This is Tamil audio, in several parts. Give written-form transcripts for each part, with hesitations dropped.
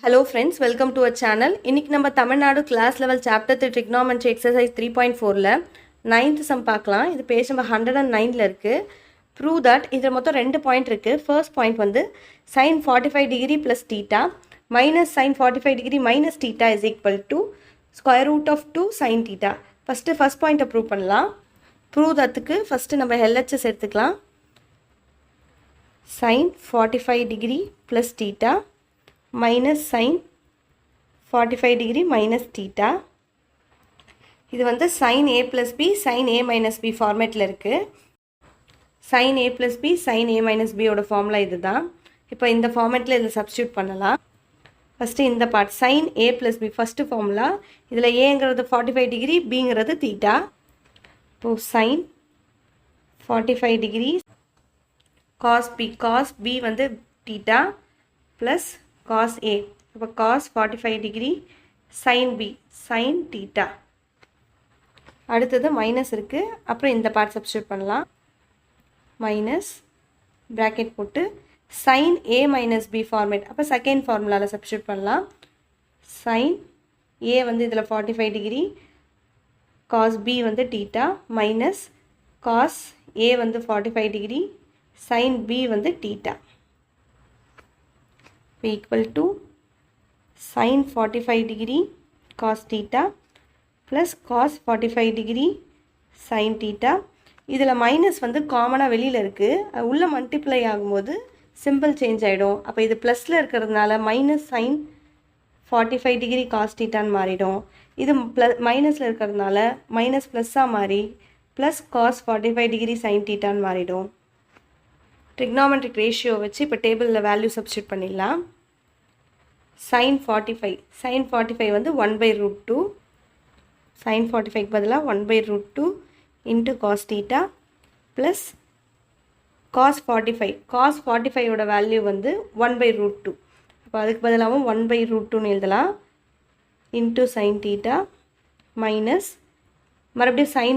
Hello friends, welcome to our channel. இன்னைக்கு நம்ம Tamil Nadu class level chapter 3 trigonometry exercise 3.4ல 9th sum பார்க்கலாம். இது பேஜ் நம்பர் 109ல இருக்கு. Prove that இதுல மொத்தம் ரெண்டு பாயிண்ட் இருக்கு. First point வந்து sin 45 degree plus theta minus sin 45 degree minus theta is equal to square root of 2 sin theta. first point prove பண்ணலாம். Prove thatக்கு first நம்ம LHS எடுத்துக்கலாம். sin 45 degree plus theta minus sin 45 degree minus theta. இது வந்து sin a plus b sin a minus b ஃபார்மேட்டில் இருக்குது. sin a plus b sin a minus b ஓட ஃபார்முலா இது தான். இப்போ இந்த ஃபார்மேட்டில் இதில் சப்ஸ்டியூட் பண்ணலாம். ஃபஸ்ட்டு இந்த part sin a plus b first formula. இதில் ஏங்கிறது 45 டிகிரி பிங்கிறது தீட்டா. இப்போது sin 45 டிகிரி cos b வந்து தீட்டா ப்ளஸ் cos A. இப்போ cos 45 degree sin B sin theta. அடுத்தது மைனஸ் இருக்குது. அப்புறம் இந்த பார்ட் சப்ஸ்டியூட் பண்ணலாம். மைனஸ் ப்ராக்கெட் போட்டு sin A minus B format. அப்போ செகண்ட் ஃபார்முலாவில் சப்ஸ்டியூட் பண்ணலாம். sin A வந்து இதில் 45 டிகிரி cos B வந்து theta மைனஸ் cos A வந்து 45 டிகிரி sin B வந்து theta equal to sin 45 degree cos theta plus cos 45 degree sin theta. இதில் மைனஸ் வந்து காமனாக வெளியில் இருக்குது. உள்ள மல்டிப்ளை ஆகும்போது சிம்பிள் சேஞ்ச் ஆகிடும். அப்போ இது ப்ளஸில் இருக்கிறதுனால மைனஸ் sin 45 degree cos thetaன்னு மாறிடும். இது மைனஸில் இருக்கிறதுனால மைனஸ் ப்ளஸ்ஸாக மாறி ப்ளஸ் cos 45 degree sin thetaன்னு மாறிடும். trigonometric ratio வச்சு இப்போ டேபிளில் வேல்யூ சப்ஸ்டியூட் பண்ணிடலாம். sin 45 வந்து 1/√2 sin 45 பதிலாக 1/√2 into cos theta plus cos 45 ஓட வேல்யூ வந்து 1/√2. அப்போ அதுக்கு பதிலாகவும் 1/√2ன்னு எழுதலாம் into sin theta மைனஸ் மறுபடியும் sin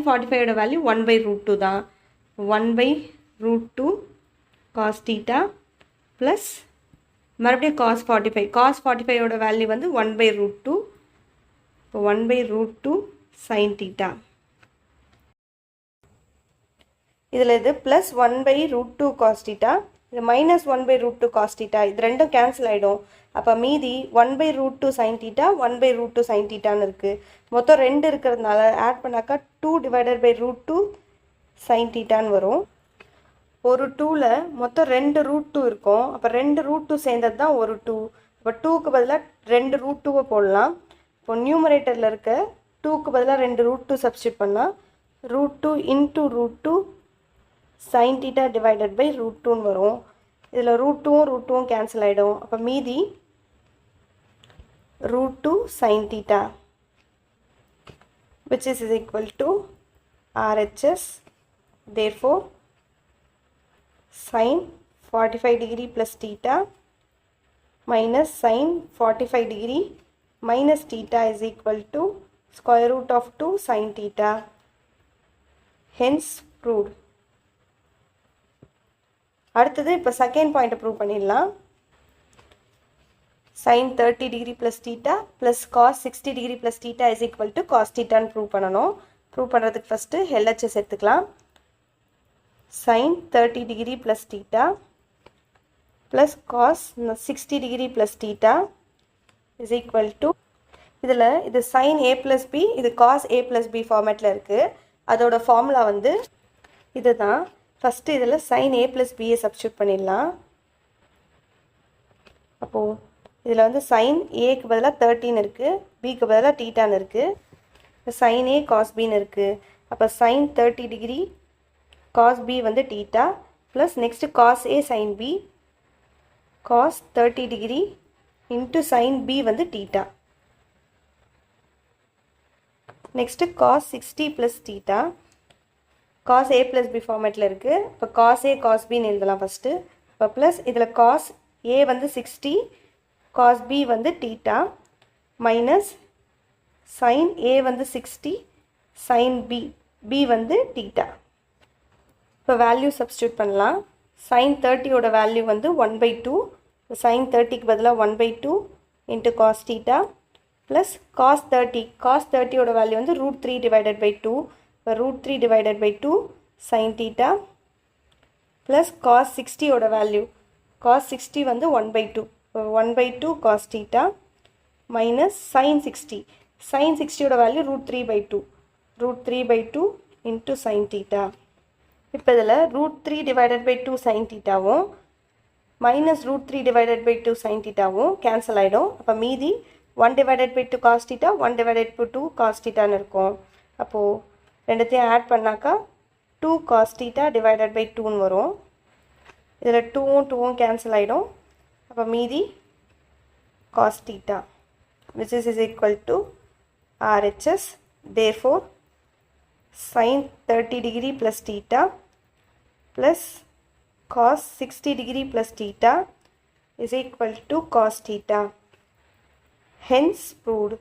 45 ஓட வேல்யூ 1/√2 தான். 1/√2 cos theta ப்ளஸ் மறுபடியும் cos 45 ஓட வேல்யூ வந்து 1/√2. இப்போ 1/√2 sin theta. இதில் இது ப்ளஸ் 1/√2 cos theta, இது மைனஸ் 1/√2 cos theta. இது ரெண்டும் கேன்சல் ஆகிடும். அப்போ மீதி 1/√2 sin theta 1/√2 sin thetaன்னு இருக்குது. மொத்தம் ரெண்டு இருக்கிறதுனால ஆட் பண்ணாக்கா 2/√2 sin thetaன்னு வரும். ஒரு 2ல் மொத்தம் 2 √2 இருக்கும். அப்போ 2 √2 சேர்ந்தது தான் ஒரு 2. இப்போ 2க்கு பதிலாக 2 √2 போடலாம். இப்போ நியூமரேட்டரில் இருக்க 2க்கு பதிலாக 2 √2 சப்ஸ்டியூட் பண்ணால் √2 into √2 sin theta divided by √2ன்னு வரும். இதில் √2வும் கேன்சல் ஆகிடும். அப்போ மீதி √2 sin theta which is equal to RHS. Therefore sin 45 degree plus theta minus sin 45 degree minus theta is equal to square root of 2 sin theta. Hence proved. அடுத்தது இப்போ செகண்ட் பாயிண்ட் ப்ரூவ் பண்ணிடலாம். sin 30 degree plus theta plus cos 60 degree plus theta is equal to cos thetaன்னு ப்ரூவ் பண்ணணும். ப்ரூவ் பண்ணுறதுக்கு ஃபஸ்ட்டு LHS எடுத்துக்கலாம். sin 30 degree plus theta plus cos 60 degree plus theta is equal to இதில் இது sin a plus b இது cos a plus b ஃபார்மேட்டில் இருக்குது. அதோட ஃபார்முலா வந்து இது தான். ஃபஸ்ட்டு இதில் sin a plus b substitute பண்ணிடலாம். அப்போது இதில் வந்து sin aக்கு பதிலாக 13 இருக்குது, bக்கு பதிலாக தீட்டான்னு இருக்குது, sin a cos bன்னு இருக்குது. அப்போ sin 30 degree cos b வந்து theta plus next cos a sin b cos 30 degree into sin b வந்து theta. next cos 60 plus theta cos a plus b ஃபார்மேட்டில் இருக்குது. இப்போ cos a cos bன்னு எழுதலாம் ஃபஸ்ட்டு. இப்போ ப்ளஸ் இதில் cos a வந்து 60 cos b வந்து theta மைனஸ் sin a வந்து 60 sin b வந்து theta. இப்போ வேல்யூ சப்ஸ்டியூட் பண்ணலாம். sin 30 ஓட வேல்யூ வந்து 1/2 sin 30க்கு பதிலாக 1/2 into cos theta plus cos 30. cos 30 ஓட வேல்யூ வந்து √3 divided by 2. இப்போ √3 divided by 2 sin theta plus cos 60 ஓட வேல்யூ cos 60 வந்து 1/2. இப்போ 1/2 cos theta minus sin 60. sin 60 ஓட வேல்யூ √3/2. √3/2 into sin theta. இப்போ இதில் √3 divided by 2 sin thetaவும் minus √3 divided by 2 sin thetaவும் கேன்சல் ஆகிடும். அப்போ மீதி 1 divided by 2 cos theta 1 divided by 2 cos thetaன்னு இருக்கும். அப்போது ரெண்டுத்தையும் ஆட் பண்ணாக்கா 2 cos theta divided by 2ன்னு வரும். இதில் 2வும் 2வும் கேன்சல் ஆகிடும். அப்போ மீதி cos theta which is equal to RHS. Therefore sin 30 degree plus theta plus cos 60 degree plus theta is equal to cos theta. Hence proved.